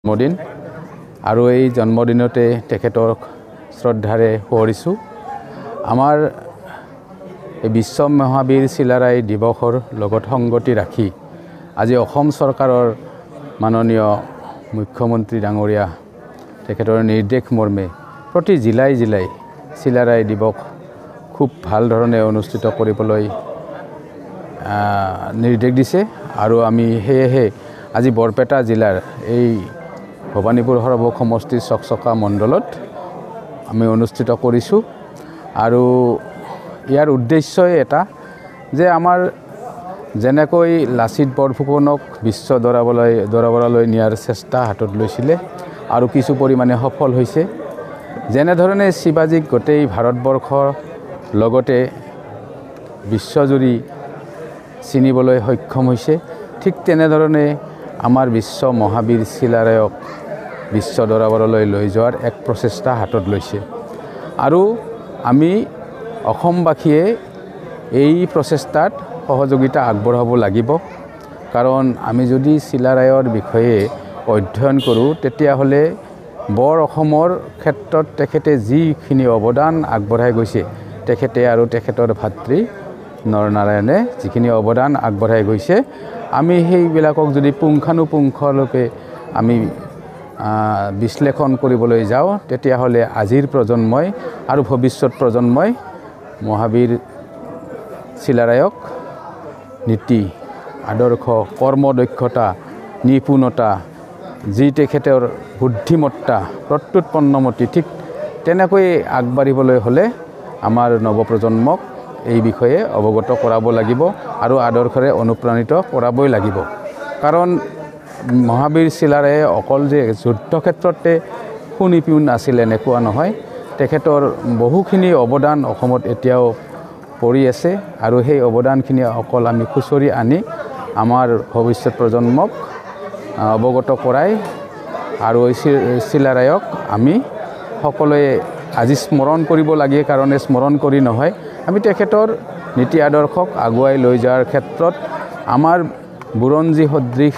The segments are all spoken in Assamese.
জন্মদিন আৰু এই জন্মদিনতে তেখেতক শ্ৰদ্ধাৰে সোঁৱৰিছোঁ। আমাৰ এই বিশ্ব মহাবীৰ চিলাৰায় দিৱসৰ লগত সংগতি ৰাখি আজি অসম চৰকাৰৰ মাননীয় মুখ্যমন্ত্ৰী ডাঙৰীয়া তেখেতৰ নিৰ্দেশ মৰ্মে প্ৰতি জিলাই জিলাই চিলাৰায় দিৱস খুব ভাল ধৰণে অনুষ্ঠিত কৰিবলৈ নিৰ্দেশ দিছে আৰু আমি সেয়েহে আজি বৰপেটা জিলাৰ এই ভবানীপুৰ সৰভোগ সমষ্টিৰ চকচকা মণ্ডলত আমি অনুষ্ঠিত কৰিছোঁ। আৰু ইয়াৰ উদ্দেশ্যই এটা যে আমাৰ যেনেকৈ লাচিত বৰফুকনক বিশ্ব দৰবাৰলৈ নিয়াৰ চেষ্টা হাতত লৈছিলে আৰু কিছু পৰিমাণে সফল হৈছে, যেনেধৰণে শিৱাজীক গোটেই ভাৰতবৰ্ষৰ লগতে বিশ্বজুৰি চিনিবলৈ সক্ষম হৈছে, ঠিক তেনেধৰণে আমাৰ বিশ্ব মহাবীৰ চিলাৰায়ক বিশ্ব দৰবাৰলৈ লৈ যোৱাৰ এক প্ৰচেষ্টা হাতত লৈছে। আৰু আমি অসমবাসীয়ে এই প্ৰচেষ্টাত সহযোগিতা আগবঢ়াব লাগিব। কাৰণ আমি যদি চিলাৰায়ৰ বিষয়ে অধ্যয়ন কৰোঁ তেতিয়াহ'লে বৰ অসমৰ ক্ষেত্ৰত তেখেতে যিখিনি অৱদান আগবঢ়াই গৈছে, তেখেতে আৰু তেখেতৰ ভাতৃ নৰনাৰায়ণে যিখিনি অৱদান আগবঢ়াই গৈছে, আমি সেইবিলাকক যদি পুংখানুপুংখলৈকে আমি বিশ্লেষণ কৰিবলৈ যাওঁ তেতিয়াহ'লে আজিৰ প্ৰজন্মই আৰু ভৱিষ্যত প্ৰজন্মই মহাবীৰ চিলাৰায়ক নীতি আদৰ্শ কৰ্মদক্ষতা নিপুণতা যি তেখেতৰ বুদ্ধিমত্তা প্ৰত্যুৎপন্নমতি ঠিক তেনেকৈ আগবাঢ়িবলৈ হ'লে আমাৰ নৱপ্ৰজন্মক এই বিষয়ে অৱগত কৰাব লাগিব আৰু আদৰ্শৰে অনুপ্ৰাণিত কৰাবই লাগিব। কাৰণ মহাবীৰ চিলাৰায়ে অকল যে যুদ্ধক্ষেত্ৰতে সুনিপুণ আছিল এনেকুৱা নহয়, তেখেতৰ বহুখিনি অৱদান অসমত এতিয়াও পৰি আছে আৰু সেই অৱদানখিনি অকল আমি খুচৰি আনি আমাৰ ভৱিষ্যত প্ৰজন্মক অৱগত কৰাই আৰু চিলাৰায়ক আমি সকলোৱে আজি স্মৰণ কৰিব লাগে। কাৰণে স্মৰণ কৰি নহয়, আমি তেখেতৰ নীতি আদৰ্শক আগুৱাই লৈ যোৱাৰ ক্ষেত্ৰত আমাৰ বুৰঞ্জী সদৃশ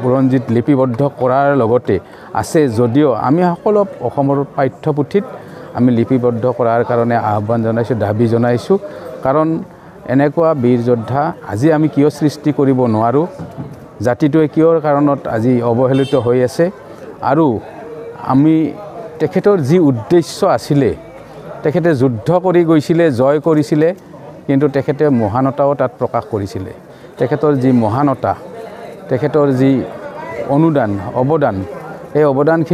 বুৰঞ্জীত লিপিবদ্ধ কৰাৰ লগতে আছে যদিও আমি সকলো অসমৰ পাঠ্যপুথিত আমি লিপিবদ্ধ কৰাৰ কাৰণে আহ্বান জনাইছোঁ, দাবী জনাইছোঁ। কাৰণ এনেকুৱা বীৰ যোদ্ধা আজি আমি কিয় সৃষ্টি কৰিব নোৱাৰোঁ, জাতিটোৱে কিয় কাৰণত আজি অৱহেলিত হৈ আছে, আৰু আমি তেখেতৰ যি উদ্দেশ্য আছিলে, তেখেতে যুদ্ধ কৰি গৈছিলে, জয় কৰিছিলে, কিন্তু তেখেতে মহানতাও তাত প্ৰকাশ কৰিছিলে। তেখেতৰ যি মহানতা, তেখেতৰ যি অৱদান, এই অৱদানখিনি